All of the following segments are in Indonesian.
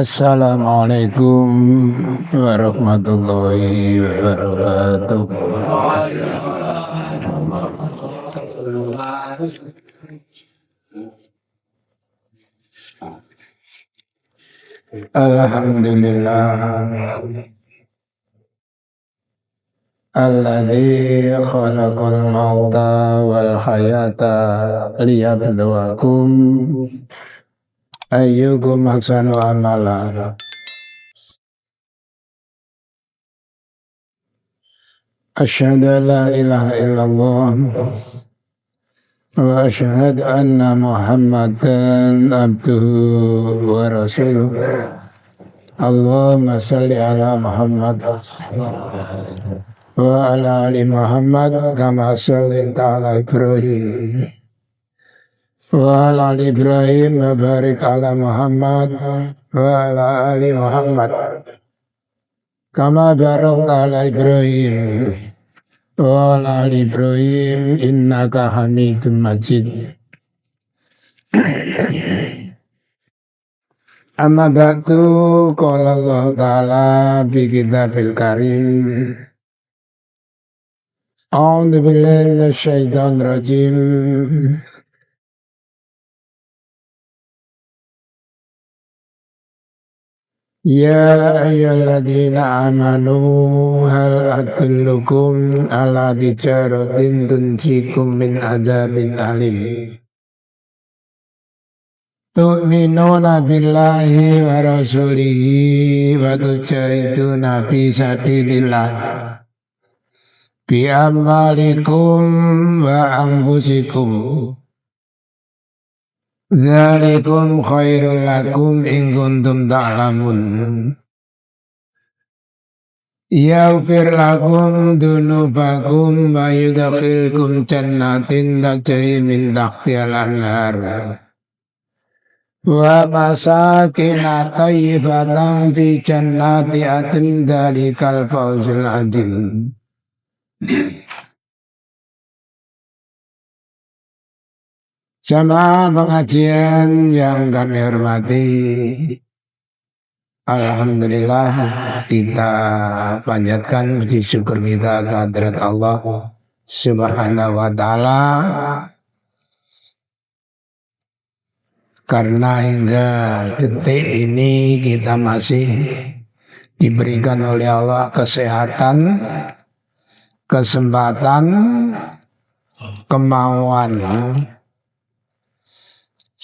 Assalamualaikum warahmatullahi wabarakatuh. Alhamdulillah alladzi khalaqal mauta wal hayata liyabluwakum ayyukum ahsanu amala. Asyhadu an la ilaha illallah wa asyhadu anna Muhammadan abduhu wa rasuluh. Allahumma salli ala Muhammad wa ala ali Muhammad kama shallaita ala Ibrahim wa ala ali Ibrahim wa barik ala Muhammad wa ala ali Muhammad kama barakta ala Ibrahim wa ala ali Ibrahim innaka Hamidum Majid. Amma ba'du, qala Allah ta'ala fi kitabil karim. A'udzu billahi minasy syaithanir rajim. Ya ayyuhalladzina amanu hal adullukum ala tijaratin tunjikum min adzabin alim. Tu'minuna billahi wa rasulihi wa tujahiduna fi sabilillah bi amwalikum wa anfusikum. Dzalikum khairul lakum in kuntum ta'lamun. Yaghfir lakum dunubakum wa yudkhilkum jannatin tajri min tahtiha al-anhar wa masakin thayyibatan fi jannati adn dzalikal fawzul adzim. Jamaah pengajian yang kami hormati, alhamdulillah kita panjatkan puji syukur kita kehadirat Allah Subhanahu wa taala karena hingga detik ini kita masih diberikan oleh Allah kesehatan, kesempatan, kemauan,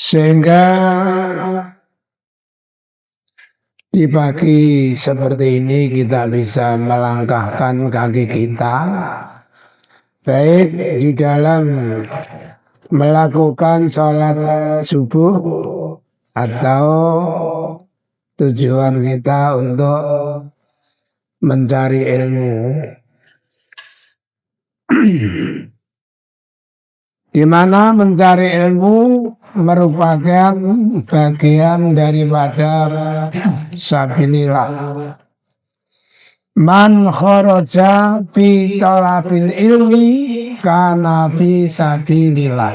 sehingga di pagi seperti ini kita bisa melangkahkan kaki kita baik di dalam melakukan sholat subuh atau tujuan kita untuk mencari ilmu, di mana mencari ilmu merupakan bagian daripada sabilillah. Man kharaja fi talabil ilmi kana fi sabilillah.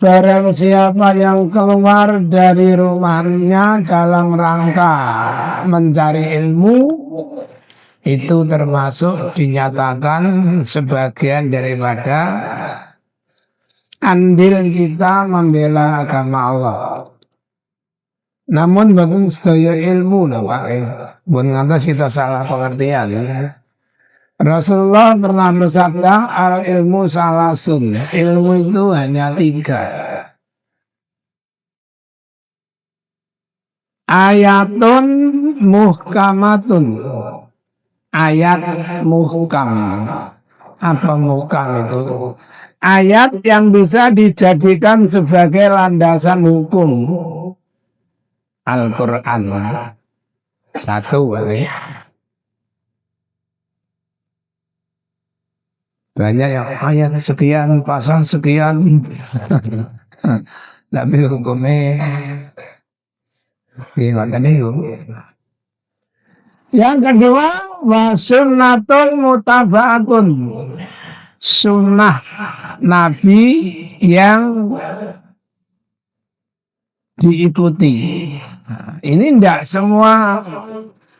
Barang siapa yang keluar dari rumahnya dalam rangka mencari ilmu, itu termasuk dinyatakan sebagian daripada andil kita membela agama Allah. Namun bagi sedaya ilmu bukan ngantos kita salah pengertian. Rasulullah pernah bersabda, al ilmu salasun, ilmu itu hanya 3. Ayatun muhkamatun, ayat muhkam. Apa muhkam itu? Ayat yang bisa dijadikan sebagai landasan hukum. Al-Quran 1 banyak yang ayat sekian, pasal sekian tapi hukumnya yang kedua wa sunnatun mutaba'atun, sunnah Nabi yang diikuti. Nah, ini tidak semua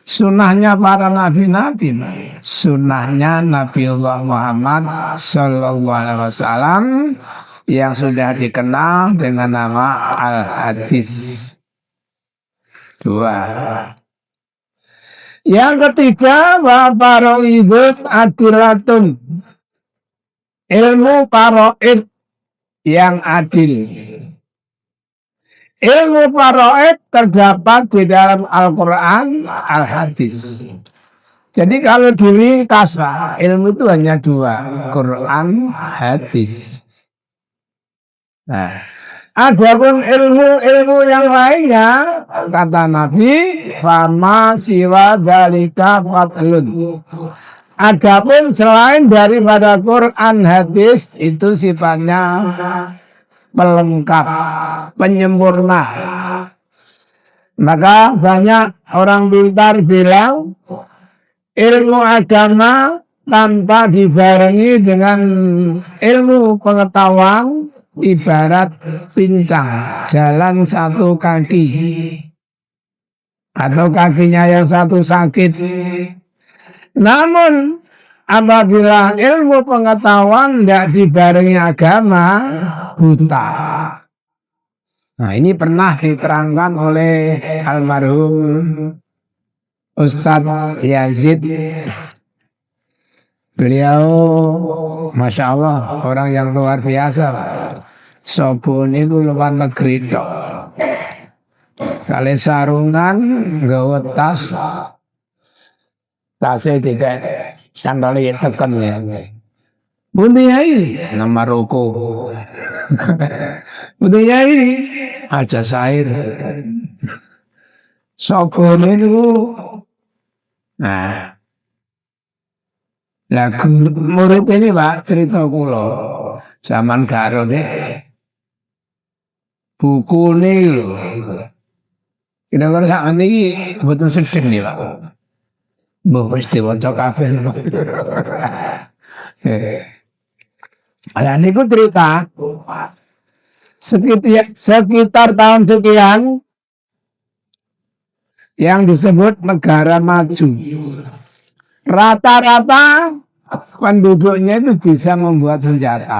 sunnahnya para nabi-nabi, sunnahnya Nabiullah Muhammad Sallallahu Alaihi Wasallam yang sudah dikenal dengan nama Al-Hadis. Dua. Yang ketiga, wa faraidut adilatun, ilmu faraid yang adil. Ilmu faraid terdapat di dalam Al-Quran, Al-Hadis. Jadi kalau diringkas, ilmu itu hanya dua, Quran, Hadis. Nah, adapun ilmu yang lainnya, kata Nabi, fama siwa dzalika fadlun. Adapun selain daripada Quran, Hadis itu sifatnya pelengkap, penyempurna. Maka banyak orang pintar bilang ilmu agama tanpa dibarengi dengan ilmu pengetahuan ibarat pincang jalan satu kaki atau kakinya yang satu sakit. Namun apabila ilmu pengetahuan tidak dibarengi agama, buta. Nah, ini pernah diterangkan oleh almarhum Ustadz Yazid. Beliau, masya Allah, orang yang luar biasa. Sobun itu luar negeri dok. Kali sarungan, gawe tas, tasnya tiga sandali tekan ya. Bundi Yai nama roko. Bundi Yai aja sair. Sobun itu, nah, lagu murid ini Pak cerita kula zaman karo deh buku nih lho. Kira-kira sak niki mboten sedih nih Pak. Mbah wis diwaca kabeh. Lah niku cerita sekitar tahun sekian yang disebut negara maju. Rata-rata penduduknya itu bisa membuat senjata.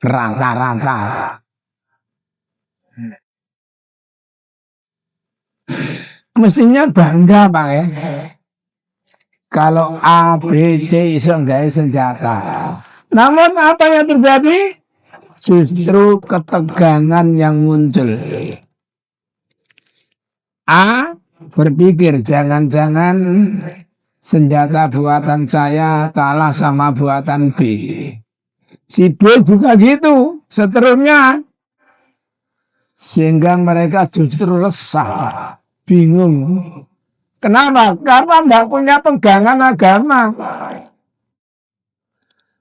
Rata-rata. Mestinya bangga Pak ya. Kalau A, B, C iso nggawe senjata. Namun apa yang terjadi? Justru ketegangan yang muncul. A berpikir jangan-jangan senjata buatan saya kalah sama buatan B. Si B juga gitu, seterusnya. Sehingga mereka justru resah, bingung. Kenapa? Karena tidak punya pegangan agama.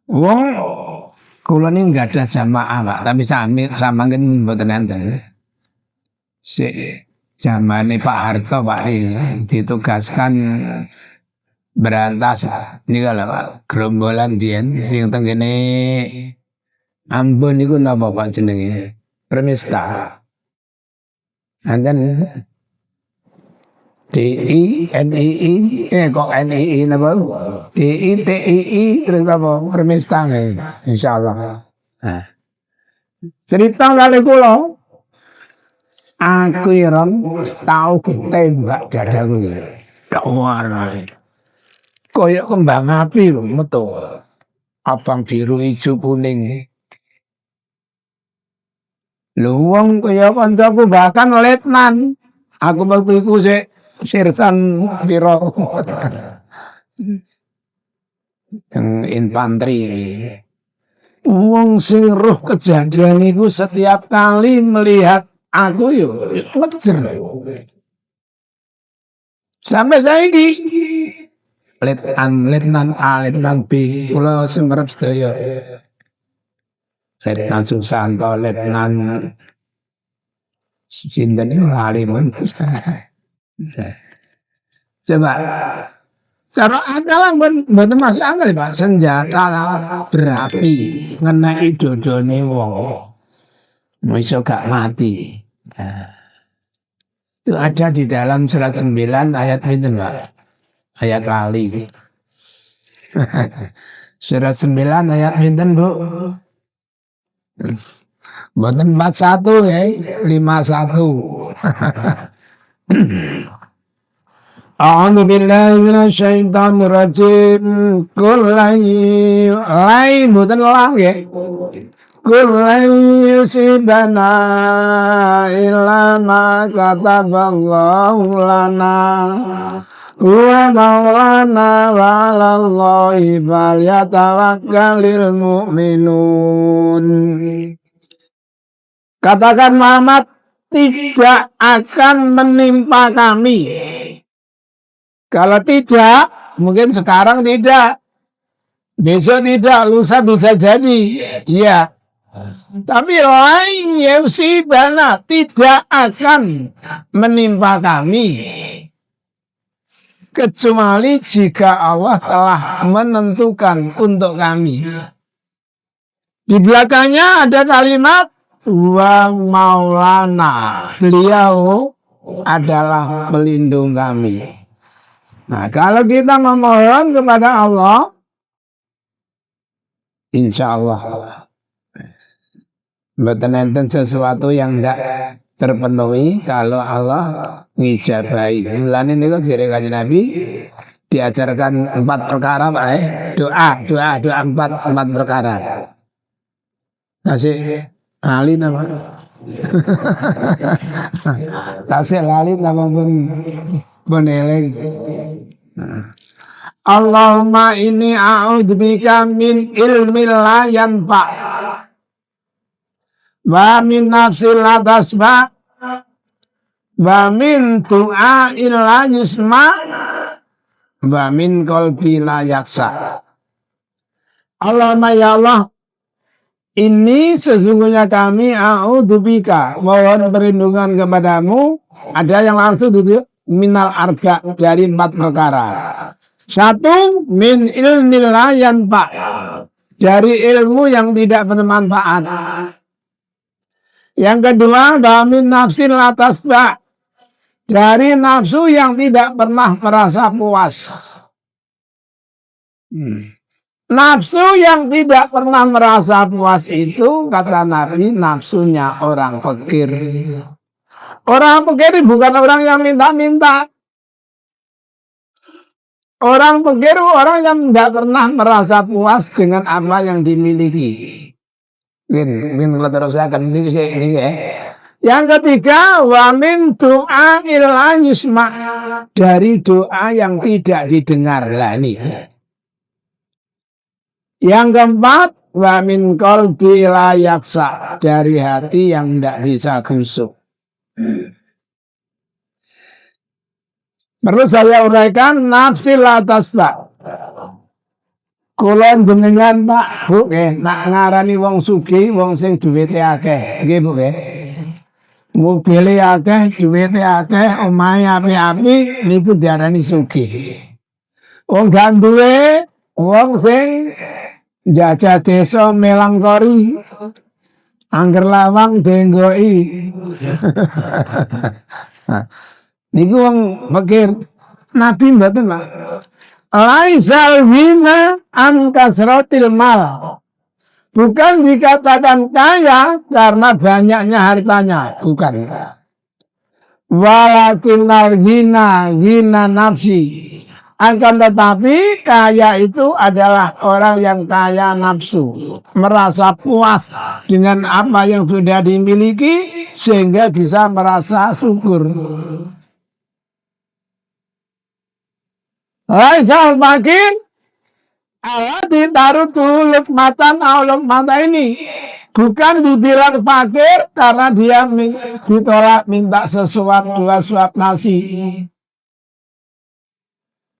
Wong kula ini nggak ada jamaah Pak, tapi sama kan mboten enten. Si zamane Pak Harto Pak ditugaskan berantas ini kalau Pak gerombolan biyen sing tenggene Ambon niku napa Pak jenenge? Permesta. Anten DI, NII, kok NII napa? DI, TII, terus apa? Permesta insyaallah. Nah. Cerita kali kula aku iron tahu ketembak dadaku. Gak warnane. Koyok kembang api lho, metu. Abang biru hijau kuning. Lho wong kaya kancaku bahkan letnan. Aku waktu iku sik sirsan pira. Yang infanteri. Wong sing roh kejadian iku setiap kali melihat aku yo ngejer. Sampai saiki Letnan A, Letnan B, kula semerep sedaya. Letnan Susanto, Letnan sinten iki lali men. Coba cara akal mboten masuk akal Pak, senjata berapi ngeneki dodone wong. Iso gak mati. Itu ada di dalam surat 9 ayat itu, Pak. Ayat lali. Surat 9 ayat itu, Bu. Buatan 41 ya, 51. A'udzu billahi minasyaitonir rajim. Kulai buatan lang ya. Kulai yusibana illa ma kataballahu lana. Wa maulana wa 'alallahi falyatawakkalul mu'minun. Katakan Muhammad, tidak akan menimpa kami. Kalau tidak, mungkin sekarang tidak, besok tidak, lusa bisa jadi. Iya. Tapi lain yusibana, tidak akan menimpa kami. Kecuali jika Allah telah menentukan untuk kami. Di belakangnya ada kalimat wa maulana, beliau adalah pelindung kami. Nah, kalau kita memohon kepada Allah, insya Allah mboten enten sesuatu yang tidak terpenuhi kalau Allah ngijabahi. Mulane niku jere Kanjeng Nabi diajarkan 4 perkara, Pak. Doa 4 perkara. Tasik lali napa? Tasik lali napa pun eling. Allahumma inni a'udzubika min ilmin la yanfa' wa min nafsin la tasba' wa min du'ain la yusma' wa min qalbi la yaksa. Allahumma ya Allah, ini sesungguhnya kami a'udzubika, mohon perlindungan kepadamu. Ada yang langsung itu minal arba, dari 4 perkara. 1, min ilmil la yanfa', dari ilmu yang tidak bermanfaat. Yang kedua, min nafsin la tasba', dari nafsu yang tidak pernah merasa puas. Nafsu yang tidak pernah merasa puas itu, kata Nabi, nafsunya orang fakir. Orang fakir bukan orang yang minta-minta. Orang fakir orang yang tidak pernah merasa puas dengan apa yang dimiliki. Kalau terus saya akan ini ya. Yang ketiga, wa min doa illa yusma', dari doa yang tidak didengar. Lah ini. Yang keempat, wa min qalbi la yaksa, dari hati yang tidak bisa kusuk. Perlu saya uraikan, nafsi la tasba'. Kulon jenengan Pak, Bu, nak ngarani wong sugih, wong sing duwite akeh, nggih Bu nggih. Mobile akeh, duwite akeh, omahe apik-apik, niku diarani sugih. Wong gak duwe, wong sing jajah desa melangkori, angger lawang denggoki. Niku wong fakir. Nabi mboten, Pak. Laisal ghina an kasratil mal. Bukan dikatakan kaya karena banyaknya hartanya, bukan. Walakinnal ghina nafsi. Akan tetapi kaya itu adalah orang yang kaya nafsu, merasa puas dengan apa yang sudah dimiliki sehingga bisa merasa syukur. Laisal fakir Allah ditaruh tuluk matan Allah mata ini. Bukan dibilang fakir karena dia ditolak minta sesuap 2 suap nasi.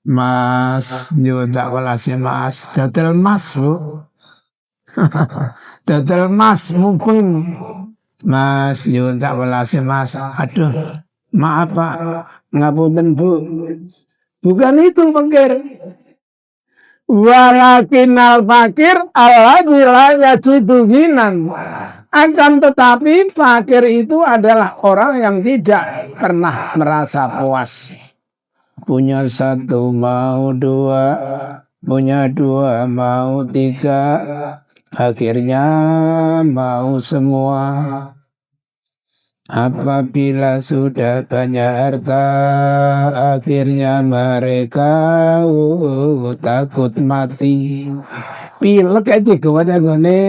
Mas, nyuwun welasnya Mas, dadel Mas, Bu. Dadel Mas mumpung. Mas, nyuwun welasnya Mas. Aduh, maaf Pak, ngapunten Bu. Bukan itu fakir. Walakinnal fakir alladzi la yajidu ghinan Akan tetapi fakir itu adalah orang yang tidak pernah merasa puas. Punya satu mau dua, punya dua mau tiga, akhirnya mau semua. Apabila sudah banyak harta, akhirnya mereka takut mati. Pilek aja kepada gone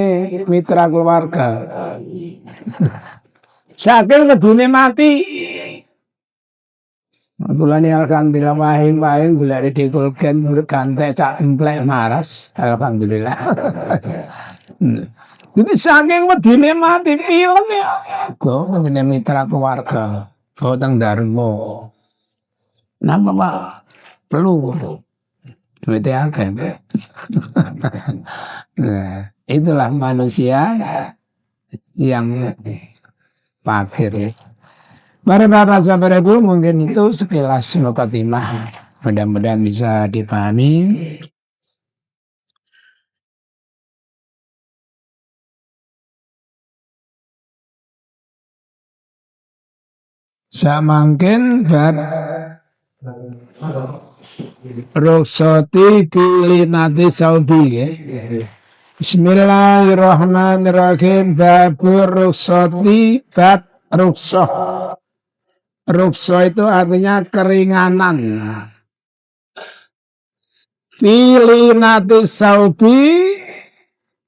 mitra keluarga. Saking lebune mati. Kula ni alhamdulillah wahing gula dikulken gantek cak emplek maras. Alhamdulillah. Jadi saking wedine mati pilek ya. Go ngene mitra keluarga. Go teng Darmo. Napa Pak? Perlu. Duitnya akeh. Nah, itulah manusia yang fakir. Para bapak sahabat ibu mungkin itu sekilas mukadimah. Mudah-mudahan bisa dipahami. Samangkin bab ruksoti kilinati saudi ya. Bismillahirrahmanirrahim. Babur ruksoti bab ruksoh. Rukso itu artinya keringanan. Filinati saudi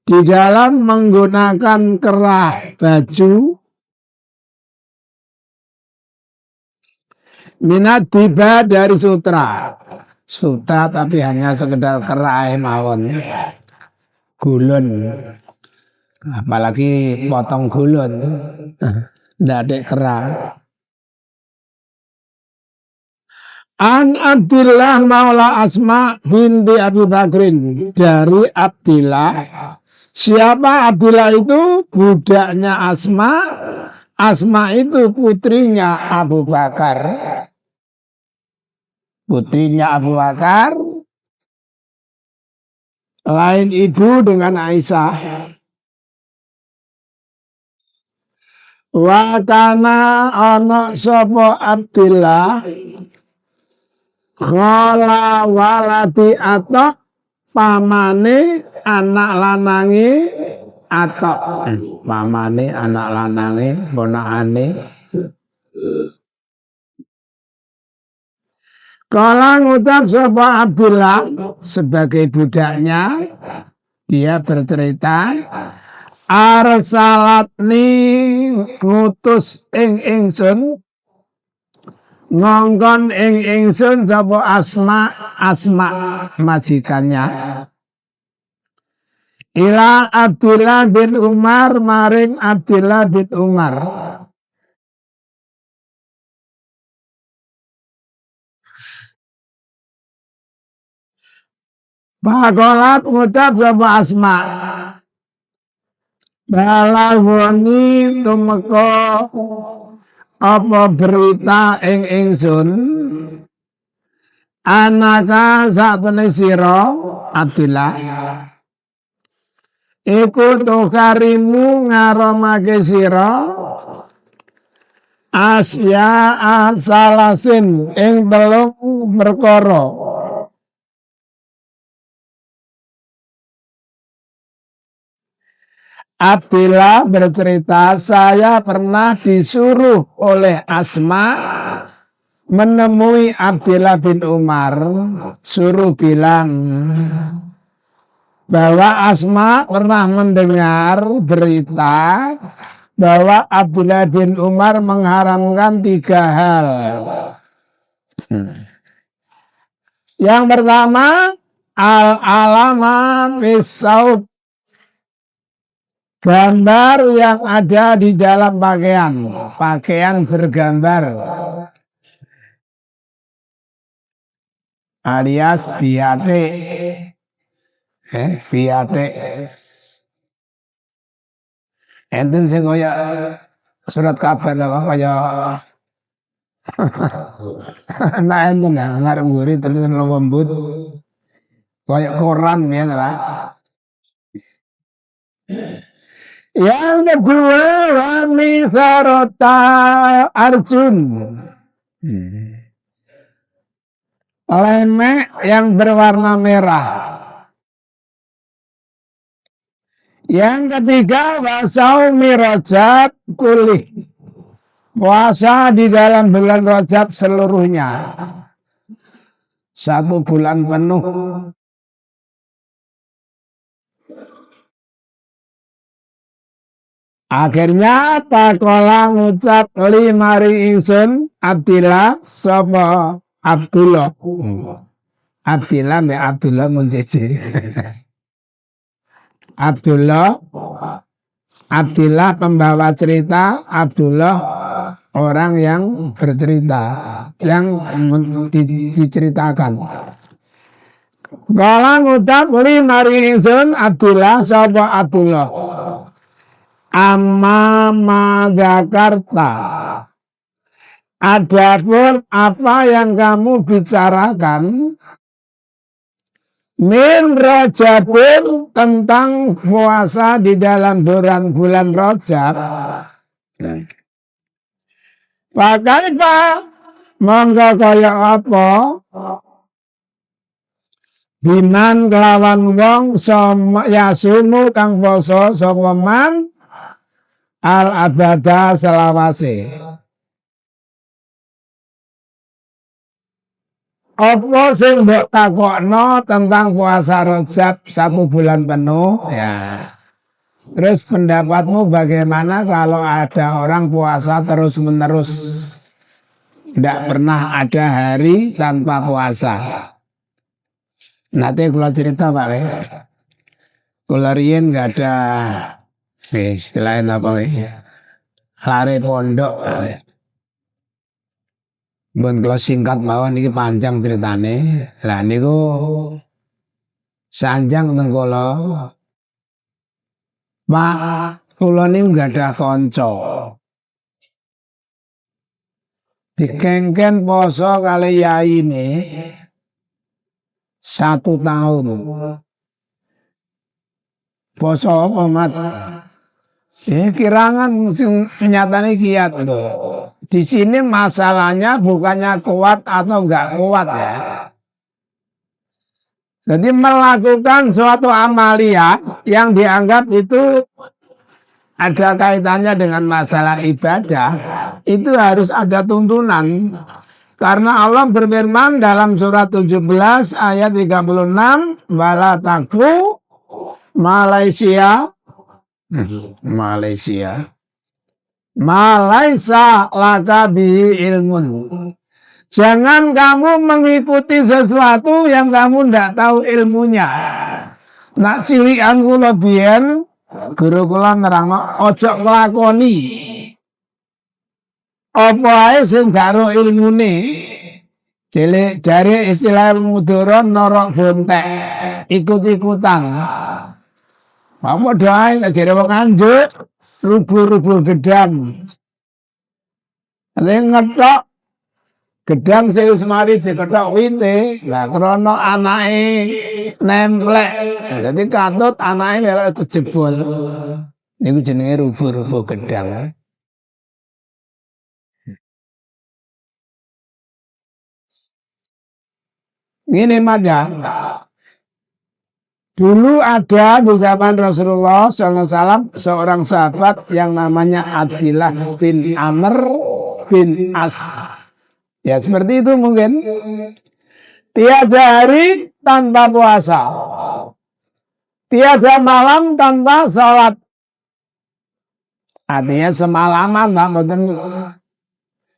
di dalam menggunakan kerah baju minat tiba dari sutra. Sutra tapi hanya sekedar kerah mawon. Gulun. Apalagi potong gulun. Ndak ada kerah. An Abdillah Maula Asma binti Abu Bakrin dari Abdillah. Siapa Abdillah itu? Budaknya Asma. Asma itu putrinya Abu Bakar. Putrinya Abu Bakar. Lain ibu dengan Aisyah. Wa kana ana sapa Abdillah khala waladi atok pamane anak lanange atok. Pamane anak lanange ponakane. Kala ngucap sapa Abdillah sebagai budaknya, dia bercerita, arsalatni ngutus ing ingsun ngongkon ing ingsun sapa Asma majikannya ila Abdullah bin Umar maring Abdullah bin Umar. Pakolat ngucap sapa Asma, balawani tumeka apa berita ing ingsun anaka satene sira Abdillah iku tukarimu ngaramake sira asya asalasin ing telung perkara. Abdillah bercerita, saya pernah disuruh oleh Asma menemui Abdillah bin Umar, suruh bilang bahwa Asma pernah mendengar berita bahwa Abdillah bin Umar mengharamkan 3 hal. Yang pertama, al-alama fisaub, gambar yang ada di dalam pakaian bergambar alias biatek. Biatek enten sing kaya surat kabar apa kaya nah enten ngarep nguri tulisan lembut kaya koran ya lah. Yang kedua, Wami Sarota Arjun. Lemek yang berwarna merah. Yang ketiga, wasaumi Rajab kulih. Puasa di dalam bulan Rajab seluruhnya. 1 bulan penuh. Akhirnya pakola ngucap 5 ingsun Abdillah sapa Abdullah. Abdillah me Abdullah munjeje. Abdillah pembawa cerita, Abdullah orang yang bercerita, yang diceritakan. Kala ngucap 5 ingsun Abdillah sapa Abdullah. Amma Jakarta. Adapun apa yang kamu bicarakan min Rajabin tentang puasa di dalam bulan Rajab. Pakai Pak, monggo kaya apa? Biman kelawan wong yasumu kang poso sapa man al abada selawase. Apa sing mbok takokno tentang puasa Rajab 1 bulan penuh ya. Terus pendapatmu bagaimana kalau ada orang puasa terus-menerus, tidak pernah ada hari tanpa puasa? Nanti kalau cerita Pak, kalau riyen nggak ada istilahnya apa lare pondok. Bon kalau singkat mawon ini panjang ceritane. Lah niku sanjang teng kula. Pak, kula niku nggak ada konco. Dikengken poso kali yai ini 1 tahun. Poso apa mat? Kirangan nyatane kiat loh. Di sini masalahnya bukannya kuat atau enggak kuat ya. Jadi melakukan suatu amalia yang dianggap itu ada kaitannya dengan masalah ibadah, itu harus ada tuntunan. Karena Allah berfirman dalam surat 17 ayat 36, wala takfu Malaysia laka bihi ilmun. Jangan kamu mengikuti sesuatu yang kamu tidak tahu ilmunya. Nak cilikan kula biyen guru kula nerangno ojo nglakoni apa ae sing gak ro ilmune. Jare istilah mudhara norok bontek, ikut-ikutan. Apa doae nek jare wong anjuk rubuh-rubuh gedang. Ning ngetok gedang sing wis mari diketok wite, lah krana anake nemplek. Dadi katut anake melok kejebol. Niku jenenge rubuh-rubuh gedang. Ini aja. Dulu ada di zaman Rasulullah SAW seorang sahabat yang namanya Abdillah bin Amr bin As. Ya seperti itu mungkin. Tiada hari tanpa puasa. Tiada malam tanpa sholat. Artinya semalaman tak mboten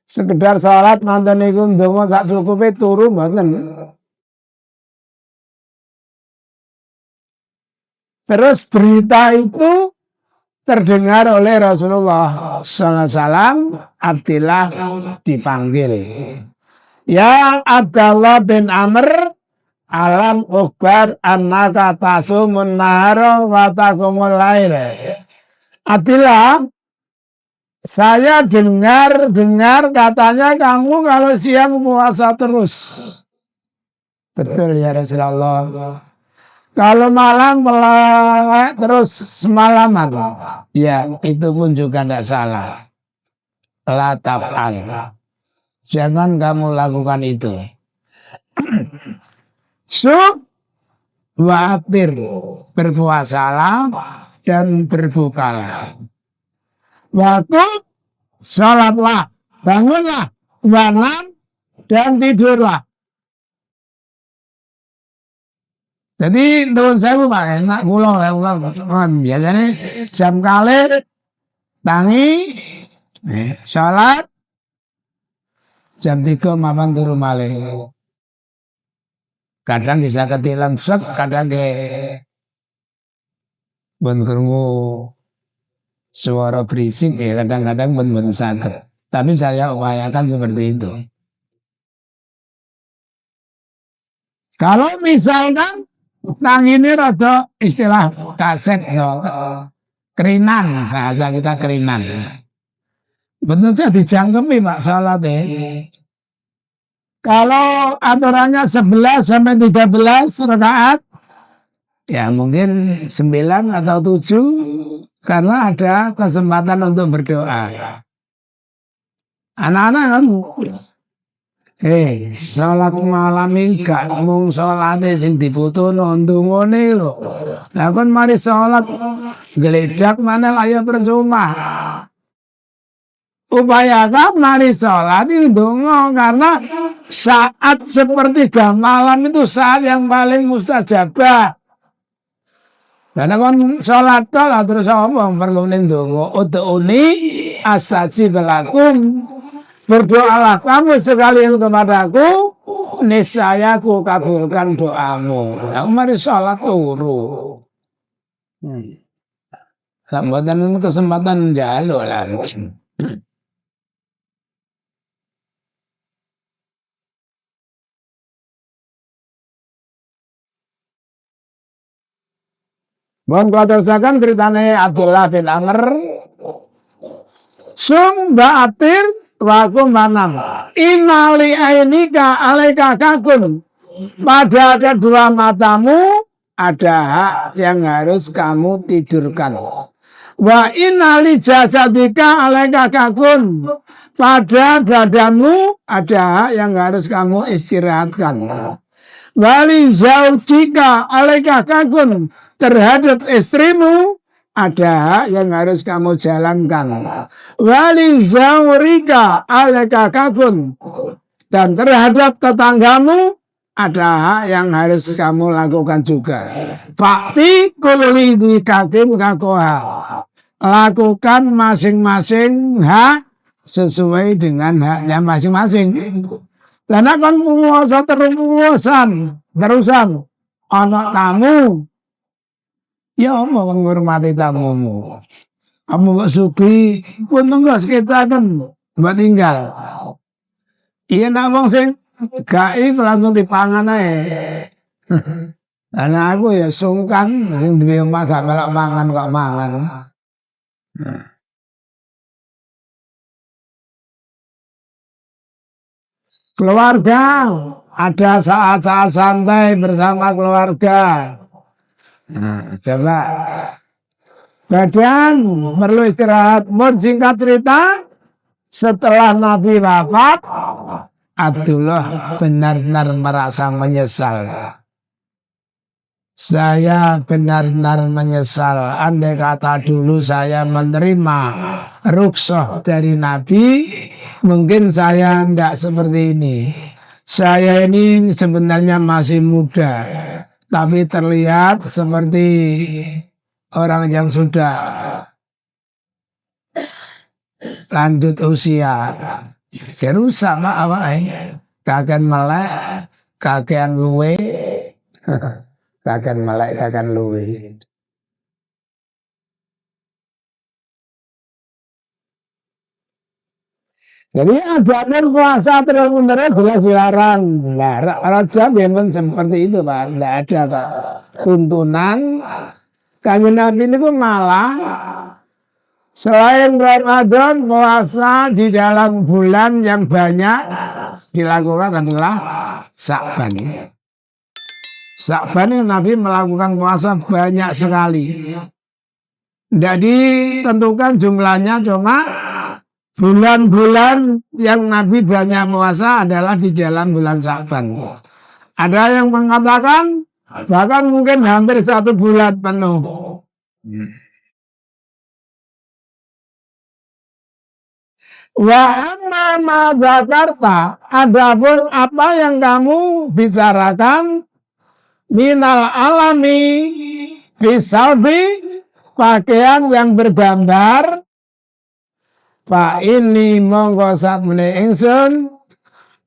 sekedar sholat nonton iku ndonga sak cukupe turu mboten. Terus berita itu terdengar oleh Rasulullah SAW. Abdillah dipanggil. Ya Abdullah bin Amr, alam ukbar annaka tasumun nahara wa taqumul lail. Abdillah, saya dengar katanya kamu kalau siang puasa terus. Betul ya Rasulullah. Kalau malam melek terus semalaman, ya itu pun juga tidak salah. La taf'al. Jangan kamu lakukan itu. Wa'atir, berpuasalah dan berbukalah. Waktu sholatlah, bangunlah, wanam dan tidurlah. Jadi tahun saya Pak enak pulang biasanya jam kali tangi sholat jam 3 mapan turu malih. Kadang bisa ketilang sek, kadang ke ben krungu suara berisik ya kadang-kadang ben sakit. Tapi saya upayakan seperti itu. Kalau misalkan tang ini rada istilah kaset no, kerinan, bahasa kita kerinan. Betul saja dijangkemi Pak salat Kalau aturannya 11 sampai 13 rakaat, ya mungkin 9 atau 7 karena ada kesempatan untuk berdoa. Anak-anak kan salat malam iki gak mung salate sing dibutuhno ndungone lho. Lah kon mari salat geledak maneh ya percuma. Upayakan mari salat itu ndonga karena saat sepertiga malam itu saat yang paling mustajabah. Karena kon salat terus apa perlu ndonga ud'uni astajib lakum. Berdoalah kamu sekali kepadaku, niscaya aku kabulkan doamu. Nah, mari sholat turu. Sambatan kesempatan jaluk lah. Mohon kula terusaken ceritane Abdullah bin Amr. Sum ba'atir wakum manam inali ainika alaika kakun, pada ada dua matamu ada hak yang harus kamu tidurkan. Wa inali jasadika alaika kakun, pada badanmu ada hak yang harus kamu istirahatkan. Wali zaujika alaika kakun, terhadap istrimu ada hak yang harus kamu jalankan. Wali zaurika alaika kakun, dan terhadap tetanggamu ada hak yang harus kamu lakukan juga. Fakti kulli dikatim kakoha, lakukan masing-masing hak sesuai dengan haknya masing-masing. Karena kan penguasa terusan anak tamu, ya mau menghormati tamumu. Kamu gak sugi, pun enggak kita kan buat tinggal. Iya nak wong sing gak iku langsung dipangan ae. Karena aku ya sungkan sing duwe omah gak melok mangan kok mangan. Keluarga, ada saat-saat santai bersama keluarga. Coba badan perlu istirahat. Mau singkat cerita, setelah Nabi wafat, Abdullah benar-benar merasa menyesal. Saya benar-benar menyesal. Andai kata dulu saya menerima rukhsah dari Nabi, mungkin saya tidak seperti ini. Saya ini sebenarnya masih muda, tapi terlihat seperti orang yang sudah lanjut usia. Kerusak mak awake, kakean melek, kakean luwe, kakean melek, kakean luwe. Jadi ada puasa terus-menerus jelas dilarang. Nah, raja memang seperti itu Pak, tidak ada Pak tuntunan. Kanjeng Nabi itu malah selain Ramadan, puasa di dalam bulan yang banyak dilakukan adalah Sya'ban. Sya'ban ini Nabi melakukan puasa banyak sekali. Tidak ditentukan jumlahnya, cuma bulan-bulan yang Nabi banyak puasa adalah di dalam bulan Sya'ban. Ada yang mengatakan bahkan mungkin hampir 1 bulan penuh. Wa amma ma Jakarta, adapun apa yang kamu bicarakan minal alami bisalbi, pakaian yang bergambar, Pak ini monggo sak mene ingsun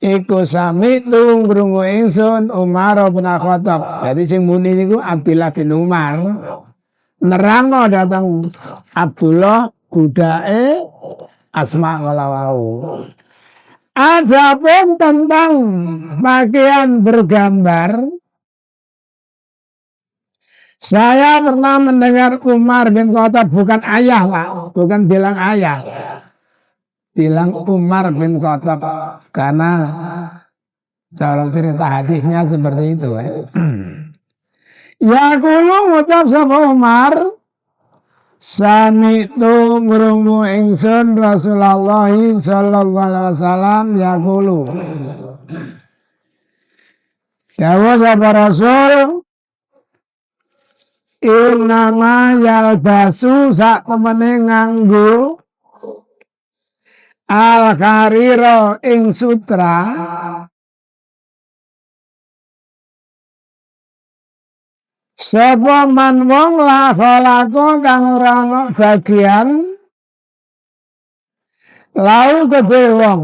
iku sami ngrungu ingsun Umar bin Khattab. Jadi sing muni niku Abdullah bin Umar. Nerangno datang Abdullah budake Asma walawau. Adapun tentang pakaian bergambar, saya pernah mendengar Umar bin Khattab, bukan ayah Pak, bukan bilang ayah, bilang Umar bin Khattab, karena cara cerita hadisnya seperti itu. Ya kulo ngucap sapa Umar, sami tu ngrungu ingsun Rasulullah sallallahu alaihi wasallam yaqulu. Dawuh sapa Rasul, innama yalbasu sak temene nganggo al-karira ing sutra sapa man wong la falako kang ora ana bagian lau kedhe wong.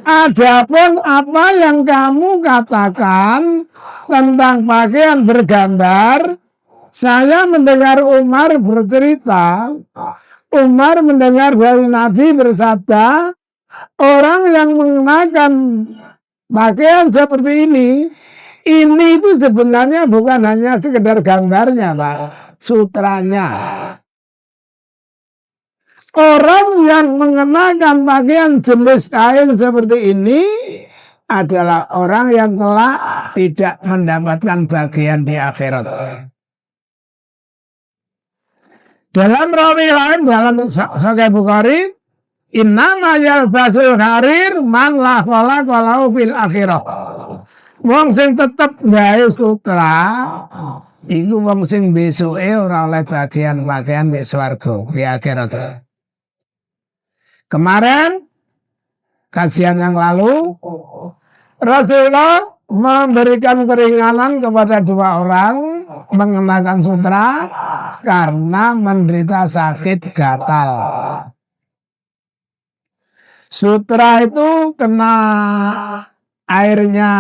Adapun apa yang kamu katakan tentang pakaian bergambar, saya mendengar Umar bercerita, Umar mendengar dari Nabi bersabda, orang yang mengenakan pakaian seperti ini itu sebenarnya bukan hanya sekedar gambarnya, Pak, sutranya. Orang yang mengenakan pakaian jenis kain seperti ini adalah orang yang kelak tidak mendapatkan bagian di akhirat. Dalam rawi lain, dalam Sahih Bukhari, innama yalbasul karir man la khalaqa lahu fil akhirah. Wong sing tetep gawe sutra iku wong sing besuke ora oleh bagian pakaian di swarga di akhirat. Kemarin kajian yang lalu Rasulullah memberikan keringanan kepada 2 orang mengenakan sutra karena menderita sakit gatal. Sutra itu kena airnya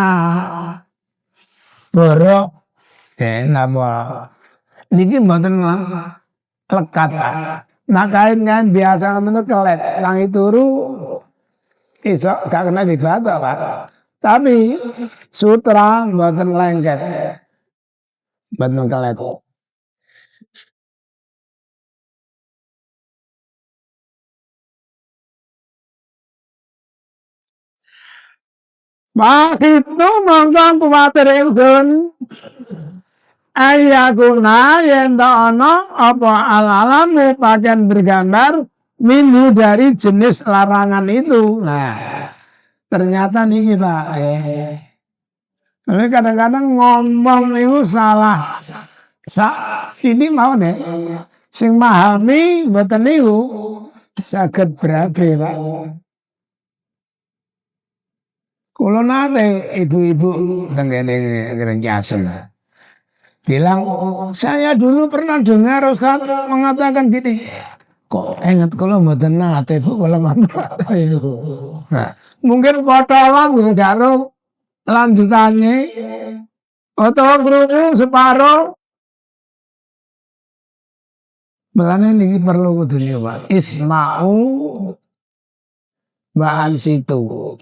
borok, napa niki mboten lekat. Nah kain-kain biasa menurut kelet, nang turu isok gak kena dibatok Pak. Tapi sutra mboten lengket, mboten kelet. Pak itu mongkon kuwatir ingsun ayakuna yen ana apa alalame pakaian bergambar minggu dari jenis larangan itu. Nah, ternyata niki Pak. Kadang-kadang ngomong itu salah. Ini mau deh. Sing mahami mboten niku saged berabe Pak. Kulo nate ibu-ibu tenggene Ngerenyasem bilang, saya dulu pernah dengar Ustaz mengatakan gini. Kok inget kalau mboten nate Bu kalau ngoten itu. Nah, mungkin potongan karo lanjutannya atau krungu separuh. Melane niki perlu kudu Pak. Isma'u wa ansitu.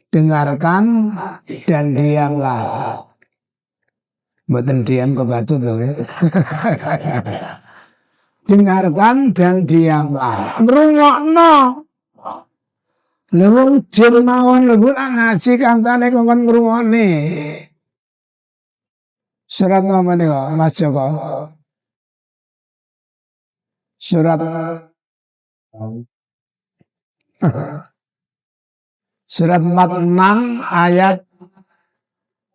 Dengarkan dan diamlah. Mboten diam kebacut loh ya. Dengarkan dan diamlah. Ngrungokno. Lha wong jin mawon lho ngaji kancane kok ngrungokne. Surat apa nih kok, Mas Joko? Surat surat 46 ayat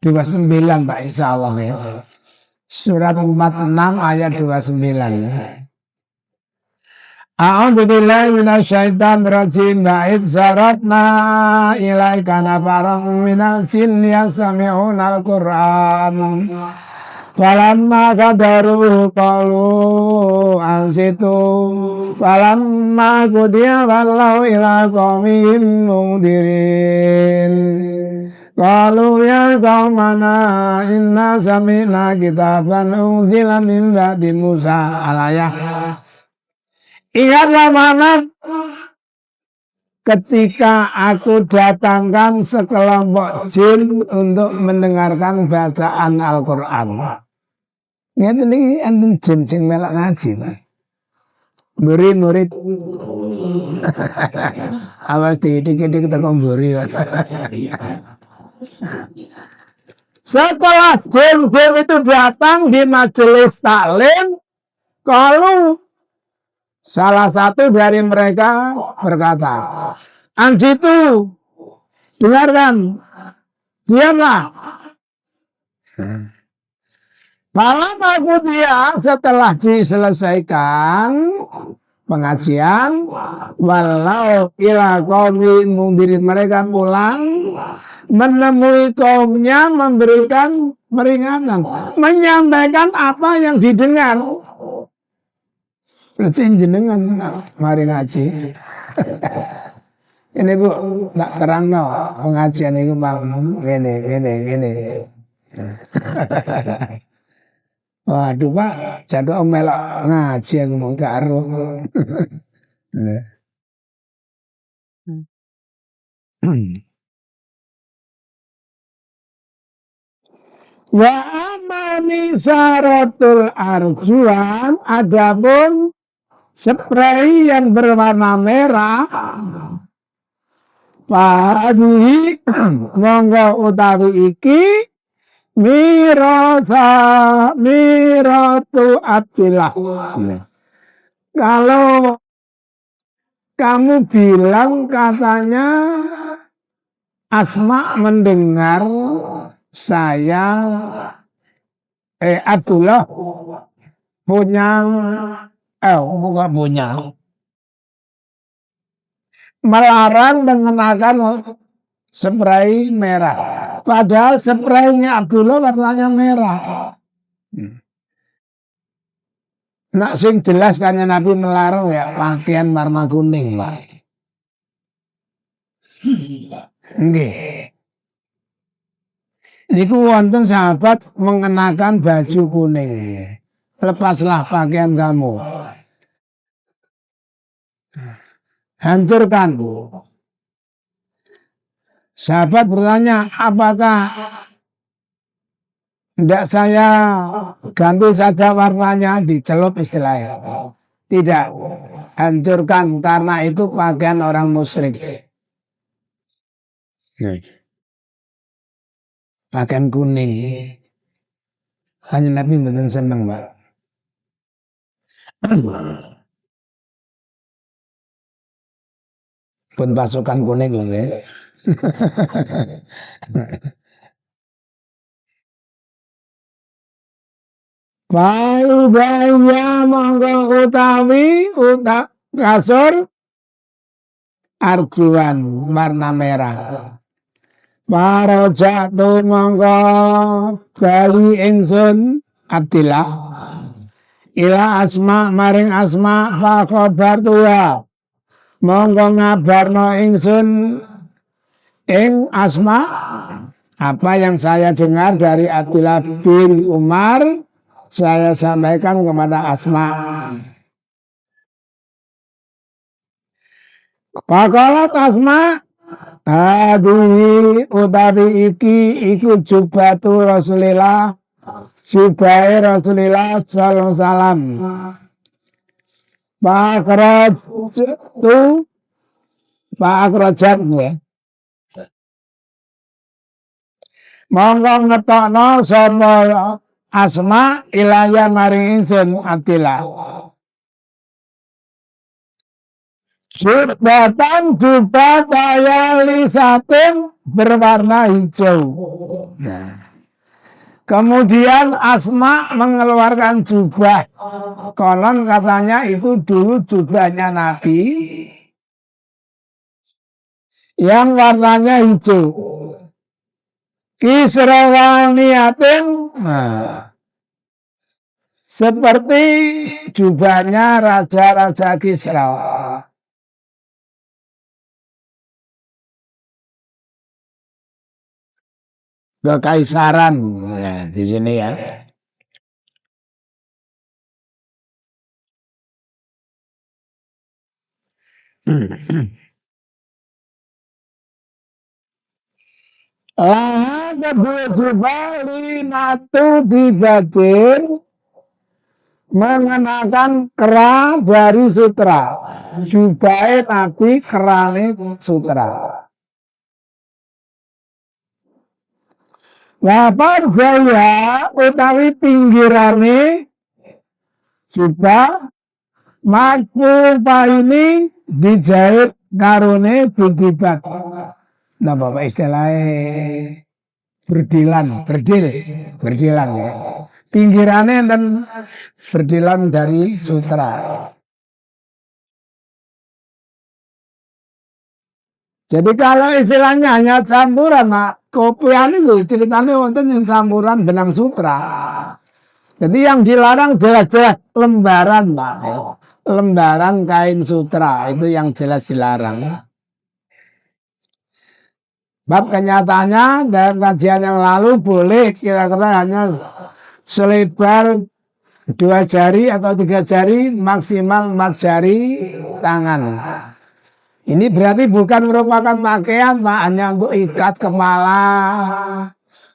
29 Pak, insya Allah ya. Surat 46 ayat 29. A'udzu billahi minasyaitonir rajim. Ba'id saratna ilaika nafaran minal jinni yastami'unal Qur'an. Falamma qadaru qalu ansitu. Falamma qudiya wallahu ila qaumihim mundirin. Qalu ya qaumana inna sami'na kitaban unzila min ba'di Musa al-ayah. Ingatlah mana ketika aku datangkan sekelompok jin untuk mendengarkan bacaan Al-Quran. Ingat ini enten jin sing melak ngaji, Pak. Murid-murid. Awas dikit-dikit kita komburi. Setelah jin-jin itu datang di majelis taklim, kalau salah satu dari mereka berkata, "Ansitu, dengarkan, diamlah." Malam aku dia setelah diselesaikan pengajian, walau ila qaumi mundirin, mereka pulang menemui kaumnya memberikan peringatan, menyampaikan apa yang didengar. Berarti jenengan mari ngaji. Ini Bu, tak terang no pengajian itu bang, gini. Waduh Pak, jatuh melok ngaji aku mau karo. Wa amani saratul arjuan, adapun spray yang berwarna merah, padi monggo utawi iki miratu Abdillah. Kalau kamu bilang katanya Asma mendengar saya Abdullah punya bukan punya melarang mengenakan spray merah, padahal spraynya Abdullah warnanya merah. Nak sing jelas kan Nabi melarang ya pakaian warna kuning Pak. Nggih. Niku wonten sahabat mengenakan baju kuning. Lepaslah pakaian kamu. Hancurkan. Sahabat bertanya, apakah tidak saya ganti saja warnanya, dicelup istilahnya? Tidak. Hancurkan karena itu pakaian orang musyrik. Pakaian kuning. Hanya Nabi betul senang, Pak. Pun pasukan kuning loh ya. Bayu monggo utawi kasur arjuan warna merah. Para jatuh monggo bali ingsun Abdillah ila Asma maring Asma fa khabar tuwa monggo ngabarno ingsun ing Asma apa yang saya dengar dari Abdullah bin Umar saya sampaikan kepada Asma. Pakalat Asma Hadihi utawi iki iku jubatu Rasulillah, jubai Rasulillah sallallahu alaihi wasallam. Pakrajat ya. Monggo ngetokno sapa Asma ilaya maring ingsun Atila. Jubatan jubah daya lisatin berwarna hijau. Nah. Kemudian Asma mengeluarkan jubah. Konon katanya itu dulu jubahnya Nabi yang warnanya hijau. Kisrawaniatin, nah, seperti jubahnya raja-raja Kisra. Kekaisaran ya, di sini ya. Laha kedua jubah linatu dibajir mengenakan kera dari sutra. Jubah Nabi kerane sutra. Wapar jaya utawi pinggirane jubah makfufa ini dijahit karone budibat. Nah bapak istilahnya berdilan ya. Pinggirannya dan berdilan dari sutra. Jadi kalau istilahnya hanya campuran, mak kopian itu ceritanya wonten yang campuran benang sutra. Jadi yang dilarang jelas-jelas lembaran, Pak. Lembaran kain sutra itu yang jelas dilarang. Bab kenyataannya dalam kajian yang lalu boleh kira-kira hanya selebar 2 jari atau 3 jari, maksimal 4 jari tangan. Ini berarti bukan merupakan pakaian, Pak, hanya untuk ikat kepala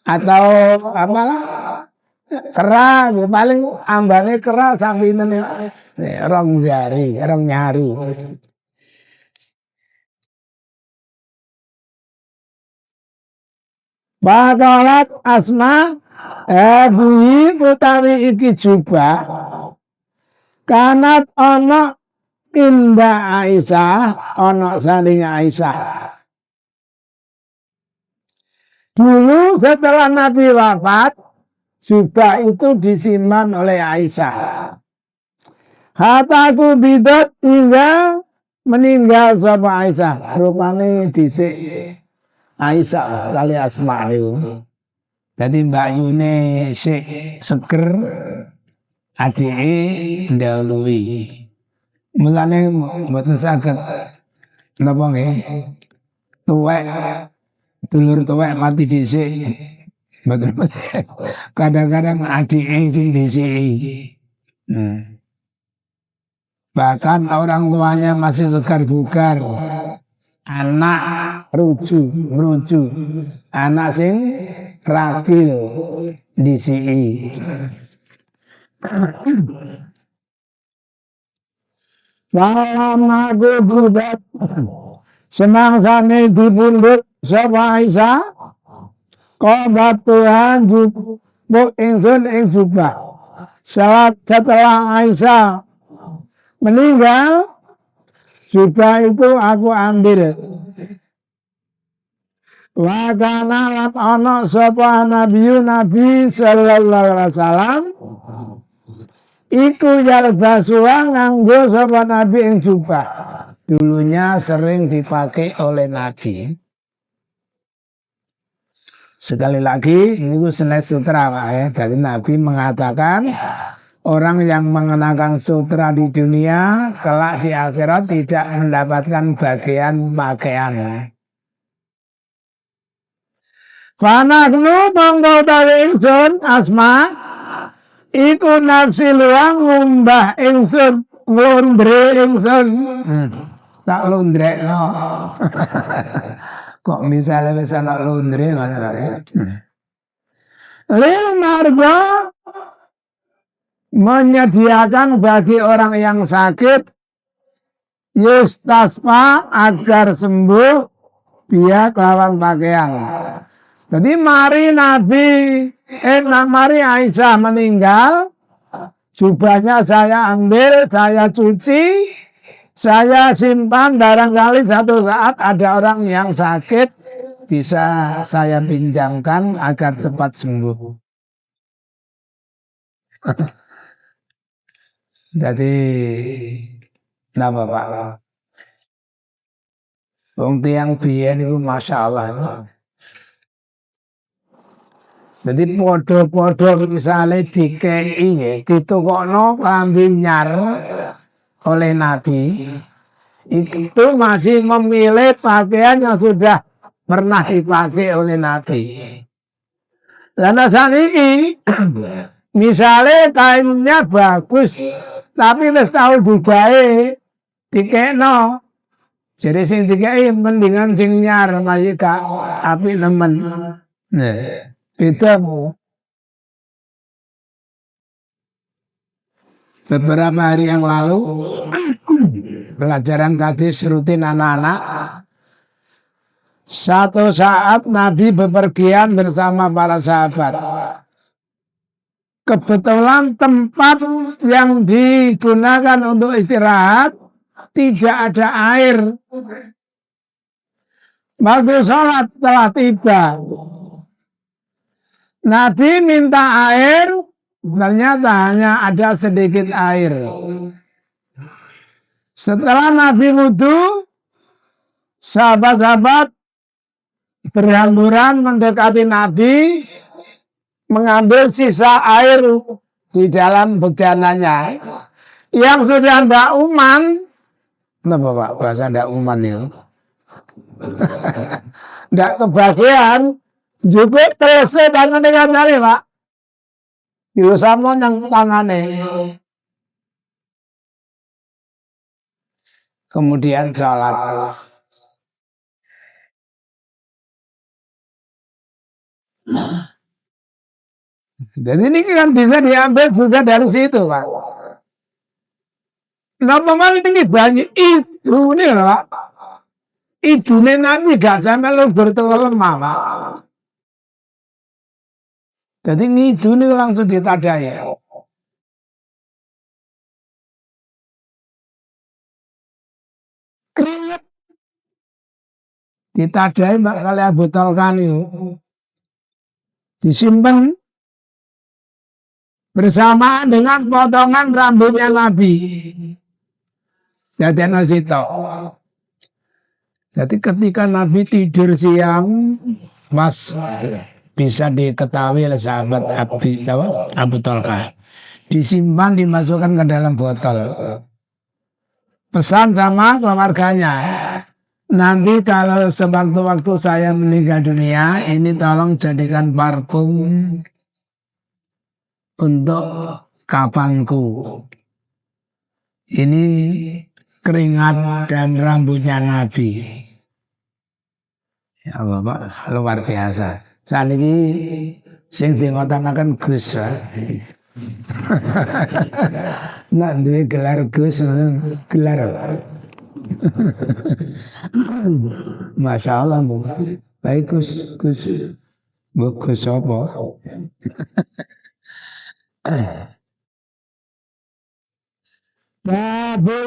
atau apalah kera, paling ambane kera sampai ini rong jari, rong nyari. Bakalat Asma buhi utawi iki jubah kanat ana indah Aisyah, ana sandinga Aisyah. Dulu setelah Nabi wafat, jubah itu disimpan oleh Aisyah. Hataku bidat hingga meninggal sama Aisyah. Rupanya dhisik Aisyah kali Asma itu. Jadi Mbak Yune sik seger, adike ndahului. Mulane mboten saged napa nggih? Tuwek dulur tuwek mati dhisik. Mboten kadang-kadang adike sing dhisiki. Bahkan orang tuanya masih segar bugar. Anak meruju. Anak sing ragil dhisiki. Salam aku budak semangsane dipundhut sapa Aisyah qobat Tuhan jubuk ingsun ing jubah. Setelah Aisyah meninggal, jubah itu aku ambil. Wa kana lan ana sapa Nabi sallallahu alaihi wasallam iku yalbasuha nganggo sapa Nabi ing jubah. Dulunya sering dipakai oleh Nabi. Sekali lagi ini senai sutra Pak ya. Jadi Nabi mengatakan orang yang mengenakan sutra di dunia kelak di akhirat tidak mendapatkan bagian pakaian. Fanaknu monggo tawi ingsun Asma iku nafsi luang ngumbah ingsun nglondre ingsun tak londrekno. Kok misalnya wis ana londre ngono. Lil marga menyediakan bagi orang yang sakit yustasfa agar sembuh dia kelawan pakaian. Jadi mari Aisyah meninggal, jubahnya saya ambil, saya cuci, saya simpan, barangkali satu saat ada orang yang sakit, bisa saya pinjamkan agar cepat sembuh. Jadi, napa Pak? Wong tiang biyen itu masya Allah. Jadi podo-podo misalnya dikei, ditukokno klambi nyar oleh Nabi, itu masih memilih pakaian yang sudah pernah dipakai oleh Nabi. Karena saat ini, misalnya kainnya bagus, tapi wis tahu digawe, dikekno. Jadi sing dikai mendingan sing nyar masih gak api nemen. Nah, beda bu. Beberapa hari yang lalu pelajaran hadis rutin anak-anak. Satu saat Nabi bepergian bersama para sahabat. Kebetulan tempat yang digunakan untuk istirahat tidak ada air. Waktu sholat telah tiba. Nabi minta air, ternyata hanya ada sedikit air. Setelah Nabi wudhu, sahabat-sahabat berhamburan mendekati Nabi, mengambil sisa air di dalam bejananya. Yang sudah ndak uman, kenapa Pak bahasa ndak uman itu? Ndak kebagian, juga terse tangan dengan tadi Pak. Yusamon yang tangannya. Kemudian sholat. Jadi ini kan bisa diambil juga dari situ Pak. Nah memang ini banyak itu nih Pak. Itu Nabi gak sampai lo bertelur lemah Pak. Jadi itu nih langsung ditadai. Keringat ditadai Mbak kalian botolkan itu. Disimpan bersamaan dengan potongan rambutnya Nabi. Jadi nasito. Jadi ketika Nabi tidur siang, mas bisa diketahui oleh sahabat Abu Talha. Disimpan, dimasukkan ke dalam botol. Pesan sama keluarganya. Nanti kalau sewaktu-waktu saya meninggal dunia, ini tolong jadikan parfum untuk kafanku. Ini keringat dan rambutnya Nabi. Ya Bapak, luar biasa. Saat ini sing dingotanaken Gus. Nak duwe gelar Gus, gelar. Masya Allah, Bu. Baik Gus. Gus apa? Babu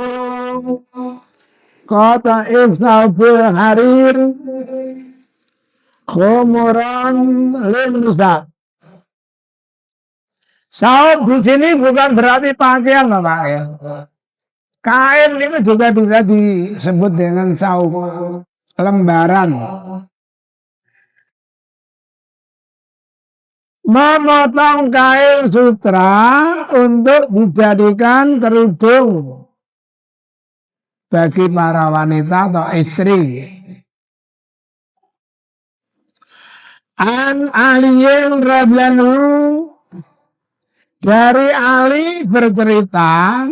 kota Ifnabul Harir Khumuran Limsa. Saub di sini bukan berarti pakaian Bapak ya. Kain ini juga bisa disebut dengan saub, lembaran. Memotong kain sutra untuk dijadikan kerudung bagi para wanita atau istri. An Aliyin radhiyallahu dari Ali bercerita,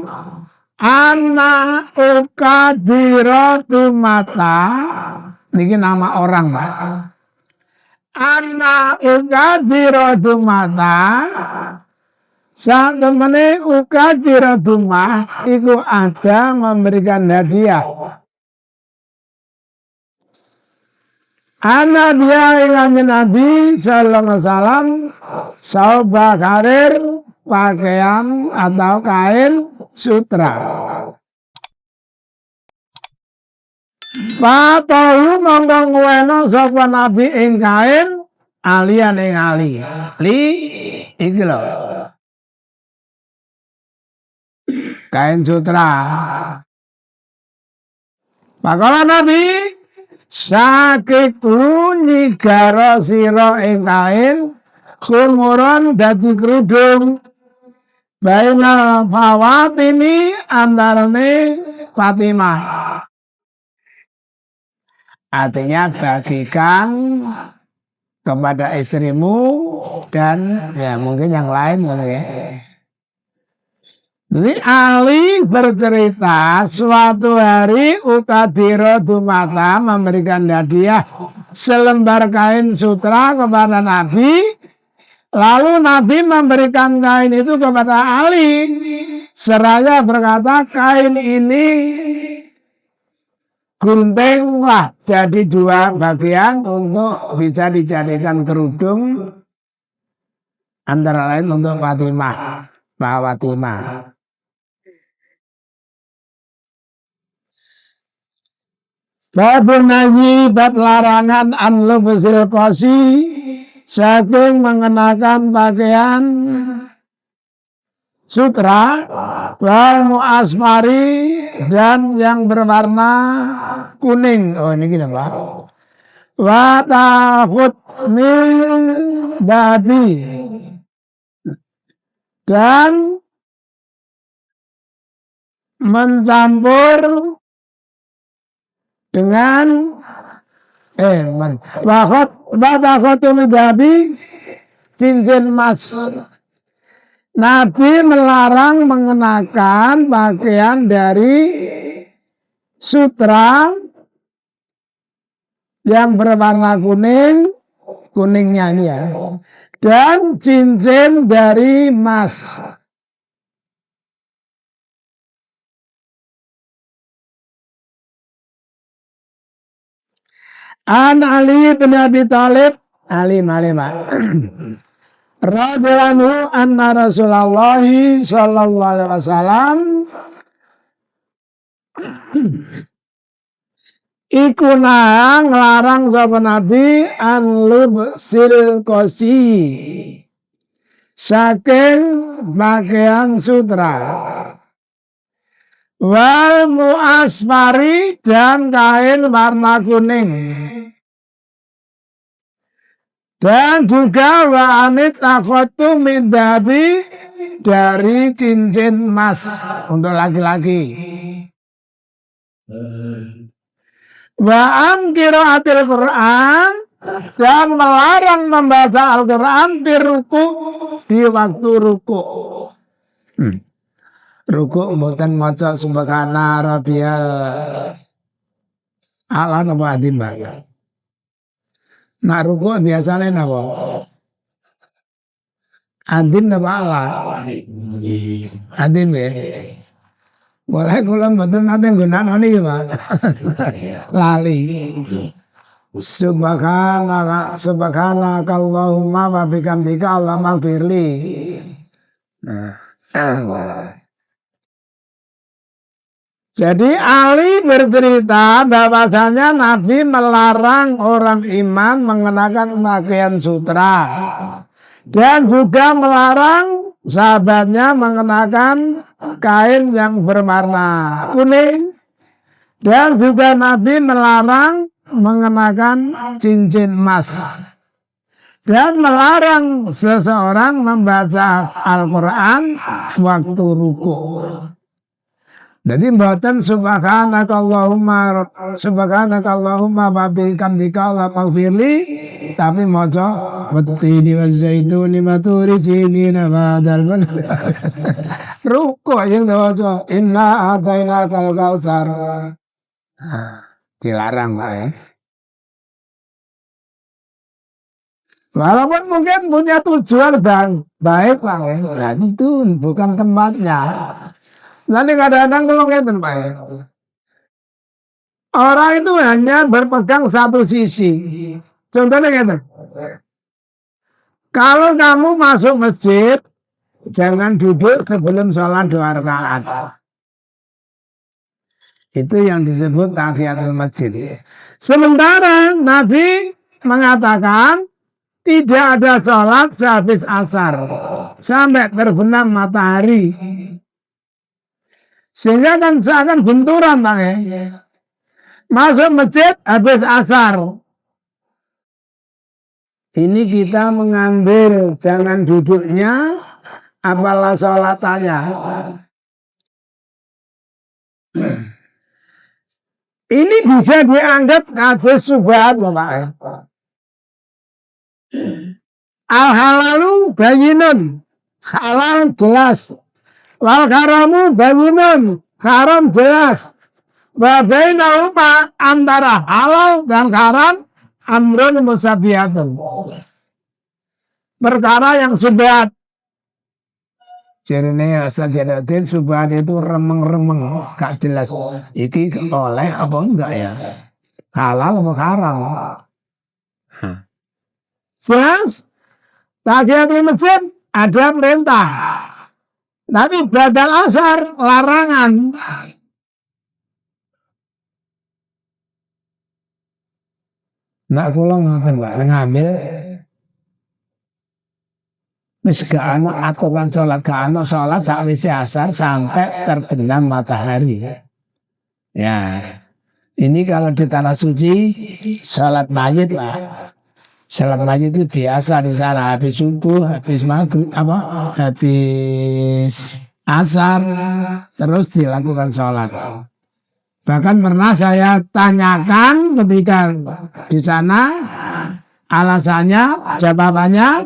Anna ukadiratu mata, ini nama orang Pak. Anna ukadiratu mata, saat temene ukadiratu mah, itu ada memberikan hadiah. Anak dia ingin Nabi sallallahu alaihi wasallam saubah karir pakaian atau kain sutra. Patahu mongko nguweno sapa Nabi ing kain alian ing ali. Li iki lho. Kain sutra. Pakala Nabi sakitu nyigara sira ing kain khumuran dadi kerudung baina fawatini antarane Fatimah. Artinya bagikan kepada istrimu dan ya mungkin yang lain ya. Jadi Ali bercerita suatu hari Ukadiro Dumata memberikan hadiah selembar kain sutra kepada Nabi. Lalu Nabi memberikan kain itu kepada Ali. Seraya berkata kain ini guntinglah jadi dua bagian untuk bisa dijadikan kerudung. Antara lain untuk Fatimah. Fatimah. Bab nahi bab larangan an lubzil qasi saking mengenakan pakaian sutra wal muasmari dan yang berwarna kuning. Oh ini gini Pak. Wa ta'khud min babi dan mencampur dengan babi cincin emas. Nabi melarang mengenakan pakaian dari sutra yang berwarna kuning, kuningnya ini ya, dan cincin dari emas. An Ali bin Abi Thalib radhiyallahu anna Rasulullah sallallahu alaihi wasallam iku nglarang sapa Nabi an lubsil qasi saking pakaian sutra wal muasmari dan kain warna kuning. Dan juga wa anit takhotu mindabi dari cincin emas untuk laki-laki. Wa an qiraatil Quran dan melarang membaca Al-Quran di waktu ruku. Ruku mboten maca subhana rabbiyal a'la napa adim Mbak. Nak ruku biasanya napa? Adim napa a'la? Adim ya. Boleh kula mboten nate nggunakno niki, Pak. Lali. Subhanaka Allahumma wa bihamdika Allahumma ighfirli. Jadi Ali bercerita bahwasanya Nabi melarang orang iman mengenakan pakaian sutra dan juga melarang sahabatnya mengenakan kain yang berwarna kuning dan juga Nabi melarang mengenakan cincin emas dan melarang seseorang membaca Al-Quran waktu ruku. Jadi mboten subhanakallahumma wa bihamdika Allahumma ighfirli tapi maca wattini wazzaituni wa turi sinina ba'dal ruku yang maca inna atainakal kautsar. Dilarang Pak ya. Walaupun mungkin punya tujuan baik Pak ya. Nah, itu bukan tempatnya. Nanti kadang-kadang kalau ngeten Pak ya. Orang itu hanya berpegang satu sisi. Contohnya gitu. Kalau kamu masuk masjid, jangan duduk sebelum sholat 2 rakaat. Itu yang disebut tahiyatul masjid. Sementara Nabi mengatakan tidak ada sholat sehabis asar sampai terbenam matahari. Sehingga kan seakan benturan, Pak. Masuk masjid habis asar. Ini kita mengambil jangan duduknya, apalah sholatannya. Ini bisa dianggap hadis subhat, Bapak. Al-halalu bayinun, halal jelas. Wal haramu bayinun, haram jelas. Wa bainahuma antara halal dan haram amrun musabbihatun. Perkara yang subhat. Jarine asal jadatin subhat itu remeng-remeng, gak jelas. Iki oleh apa enggak ya? Halal apa haram? Jelas? Tahiyatul masjid ada perintah. Tapi badal asar larangan. Nak kula ngoten Pak ngambil wis gak ana aturan salat, gak ana salat sakwise asar sampai terbenam matahari. Ya. Ini kalau di tanah suci salat mayit lah. Salat mayit itu biasa di sana habis subuh, habis maghrib habis asar terus dilakukan salat. Bahkan pernah saya tanyakan ketika di sana alasannya, jawabannya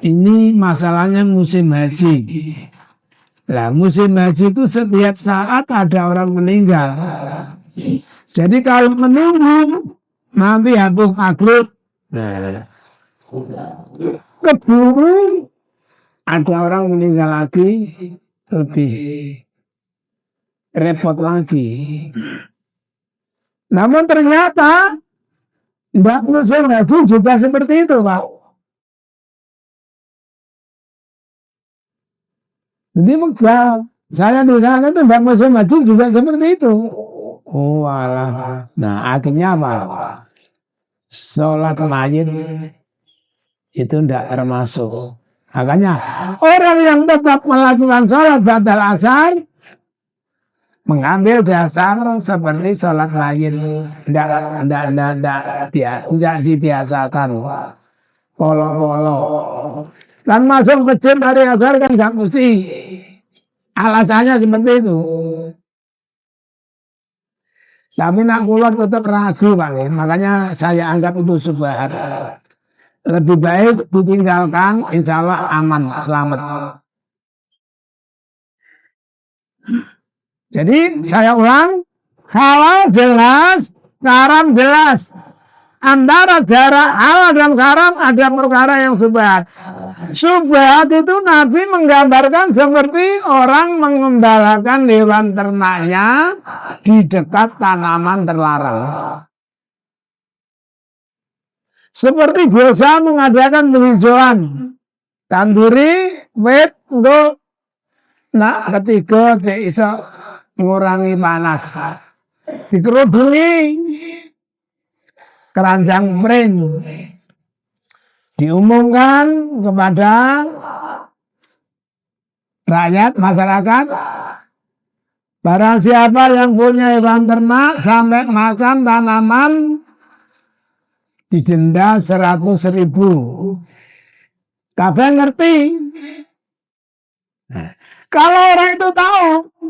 ini masalahnya musim haji. Lah musim haji itu setiap saat ada orang meninggal. Jadi kalau menunggu nanti habis maghrib, keburu ada orang meninggal lagi lebih repot lagi. Namun ternyata tidak musim haji juga seperti itu, Pak. Jadi saya di sana itu tidak musim haji juga seperti itu. Oh alah. Nah akhirnya apa? Sholat mayit itu tidak termasuk. Makanya orang yang tetap melakukan sholat batal asar mengambil dasar seperti sholat mayit tidak dibiasakan polo-polo dan masuk masjid hari asar kan nggak mesti alasannya seperti itu. Tapi nak kula tetap ragu Pak, makanya saya anggap itu subhat. Lebih baik ditinggalkan, insya Allah aman, selamat. Jadi saya ulang, halal jelas, haram jelas. Antara jarak halal dan haram ada perkara yang subhat. Subhat itu Nabi menggambarkan seperti orang mengembalakan hewan ternaknya di dekat tanaman terlarang. Seperti biasa mengadakan penghijauan, tanduri, wet, go, nah ketiga bisa mengurangi panas, dikerudungi keranjang pring, diumumkan kepada rakyat masyarakat, barang siapa yang punya hewan ternak sampai makan tanaman didenda 100.000. Kabeh ngerti. Nah, kalau orang itu tahu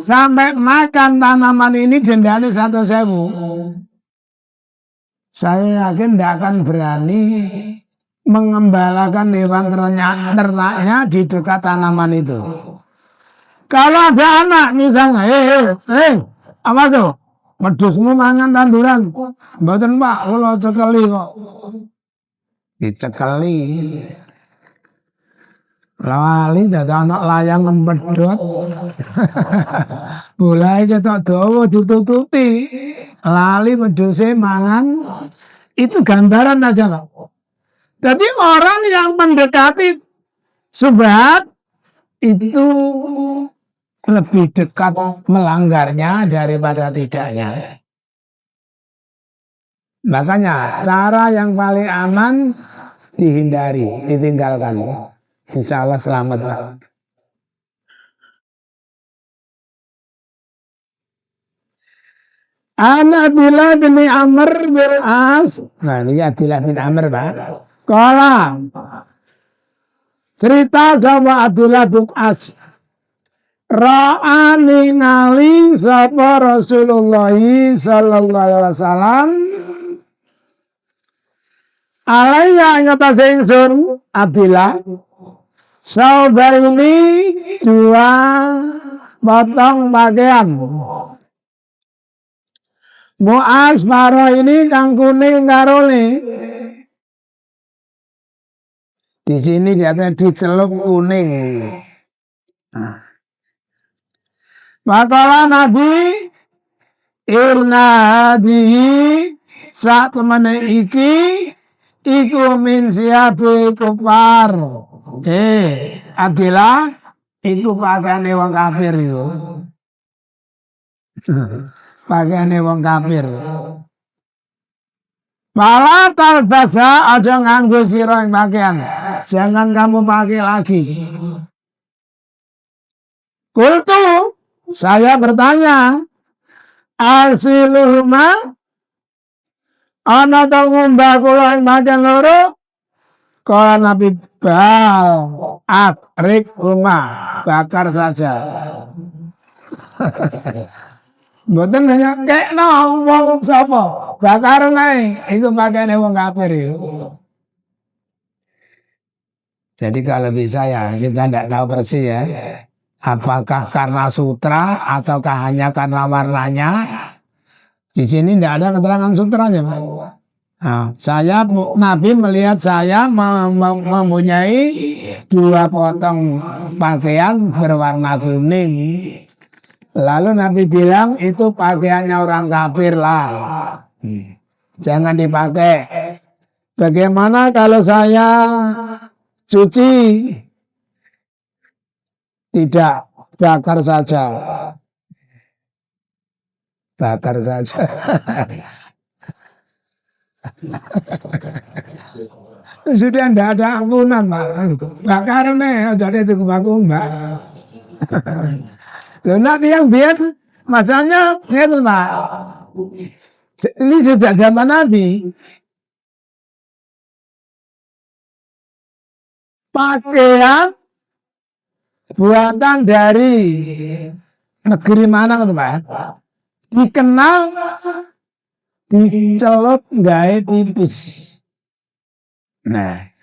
sampai makan tanaman ini dendanya 100.000, saya yakin tidak akan berani mengembalakan hewan ternaknya di dekat tanaman itu. Kalau ada anak misalnya, apa tuh? Medusmu mangan tanduran. Mboten Pak, kula cekeli kok. Dicekeli. Lali dadi anak layang empedhot. Mulai ketok dawa ditututi. lali wedhuse mangan, itu gambaran aja Pak. Jadi orang yang mendekati subhat itu lebih dekat melanggarnya daripada tidaknya. Makanya cara yang paling aman dihindari, ditinggalkan. Insya Allah selamat lah. Abdillah bin Amr bin As. Nah ini Abdillah bin Amr Pak. Kala cerita sama Abdullah bin As. Ra'ani nali sapa Rasulullah sallallahu alaihi wasallam alaiya ngatasi ingsun Abdillah saubaini dua potong pakaian. Mu'az maro ini kang kuning karone. Di sini diatnya dicelup kuning. Nah. Makalah Nabi irna hadihi saat temane iki iku min siabi kufar. Abdillah iku pakaiane wong kafir yo. Pakaiane wong kafir. Malah talbasa aja nganggo sira pakaian. Jangan kamu pakai lagi. Kultu saya bertanya, asiluhuma ana ta ngumbah kula ing macan loro? Kala Nabi bal akrik rumah bakar saja. Mboten hanya kekno wong sapa, bakar nae itu pakaiane wong kafir itu. Jadi kalau bisa ya kita tidak tahu persis ya. Apakah karena sutra ataukah hanya karena warnanya? Di sini tidak ada keterangan sutranya, Pak. Nah, Nabi melihat saya mempunyai dua potong pakaian berwarna kuning. Lalu Nabi bilang itu pakaiannya orang kafir lah. Jangan dipakai. Bagaimana kalau saya cuci? Tidak, bakar saja. Bakar saja. Sudah tidak ada ampunan, Pak. Bakar nih, jadi itu kumbak. Nanti yang biar masanya gitu, Pak. Ini sejak zaman Nabi. Pakaian buatan dari negeri mana gitu Pak? Dikenal dicelup gawe tipis. Nah,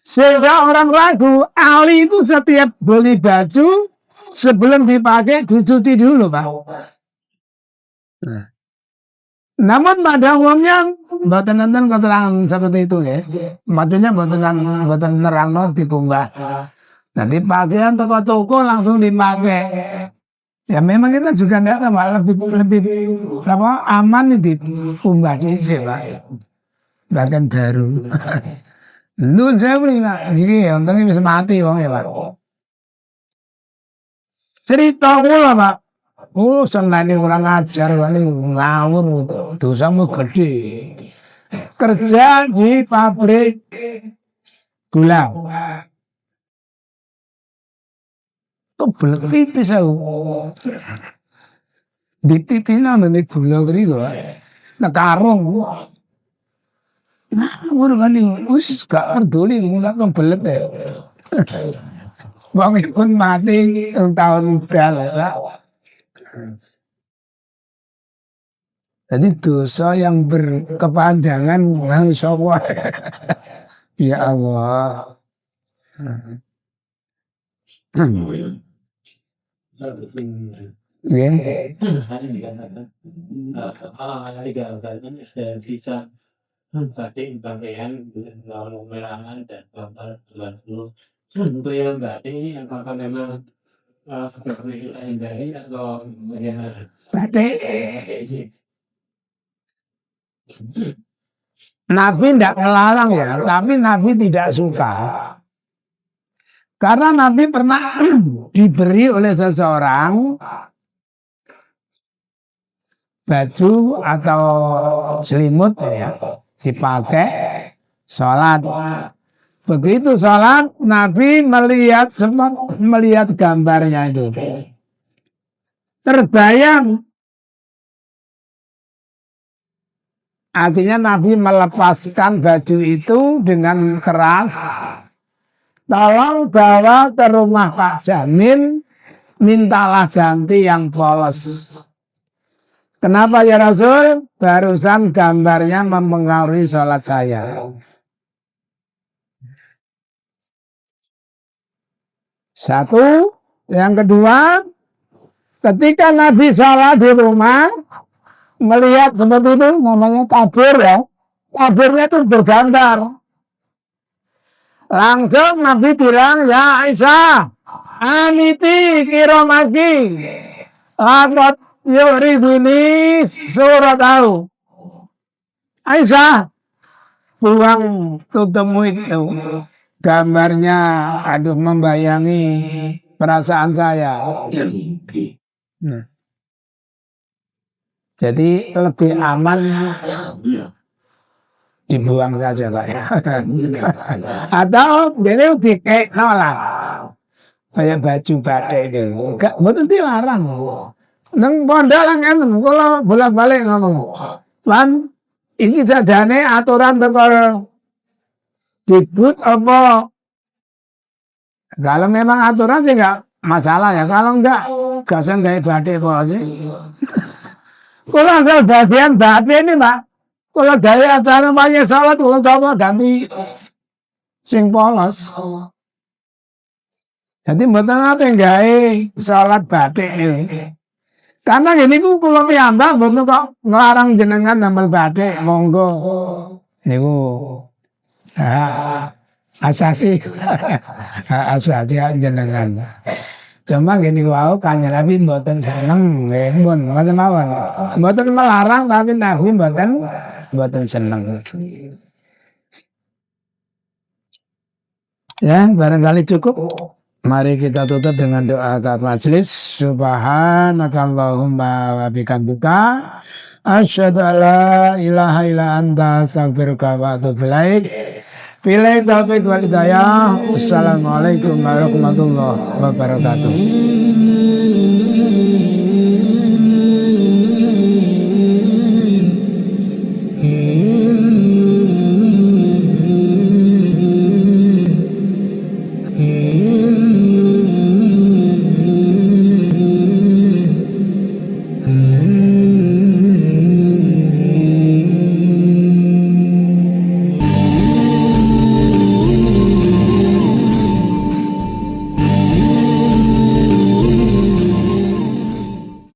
sehingga orang ragu Ali itu setiap beli baju sebelum dipakai dicuci dulu Pak. Nah. Namun pada umumnya mboten nonton keterangan seperti itu ya. Maksudnya mboten nerangno dikumbah. Nanti pakaian toko-toko langsung dipakai. Ya memang kita juga tidak tahu lebih apa aman di dikumbah di sini Pak. Bahkan baru. Lu saya beli Pak. Jadi untungnya bisa mati wong ya Pak. Cerita kula Pak. Oh, senani kurang ajar, ini ngawur, dosamu gede. Kerja di pabrik gula. Kebelet pipis aku. Di pipisnya ada gula beri kok. Nah karung. Ngawur kan ini, usus gak peduli, nggak kebelet ya. Bang pun mati tahun udah. Jadi dosa yang berkepanjangan sapa. Ya Allah. Bisa batik pakaian merangan dan untuk yang batik apakah memang seperti kita hindari atau bagaimana? Batik Nabi tidak melarang ya, tapi Nabi tidak suka. Karena Nabi pernah diberi oleh seseorang baju atau selimut ya, dipakai sholat. Begitu sholat, Nabi melihat gambarnya itu. Terbayang. Akhirnya Nabi melepaskan baju itu dengan keras. Tolong bawa ke rumah Pak Jamin, mintalah ganti yang polos. Kenapa ya Rasul? Barusan gambarnya mempengaruhi sholat saya. Satu. Yang kedua, ketika Nabi sholat di rumah, melihat seperti itu, namanya tabir ya. Tabirnya itu bergambar. Langsung Nabi bilang, ya Aisyah, aniti kiromaki, lakot yuriduni surat tahu. Aisyah, buang tutupmu itu. Gambarnya, aduh membayangi perasaan saya. Nah. Jadi lebih aman dibuang saja Pak. Atau ini dikek nolak. Kayak baju batik itu. Enggak, betul dilarang. Neng pondok lah kan, kalau bolak-balik ngomong. Lan, ini sajane aturan tekor dibut apa? Kalau memang aturan sih enggak masalah ya. Kalau enggak, gasang kayak batik apa sih. Kalau asal bagian batik ini Pak, kalau gaya acara banyak salat, kalau coba ganti sing polos. Jadi betul apa yang gaya salat batik ini. Karena gini ku kalau piyambak betul kok ngelarang jenengan nambal batik, monggo. Niku asasi asasi jenengan. Cuma gini wau Kanjeng Nabi mboten seneng nggih mboten mawon. Mboten melarang tapi Nabi mboten seneng. Ya, barangkali cukup. Mari kita tutup dengan doa akad majelis. Subhanakallahumma wa bihamdika asyhadu an la ilaha illa anta astaghfiruka wa atubu ilaik. Billahi taufiq wal hidayah. Wassalamualaikum warahmatullahi wabarakatuh.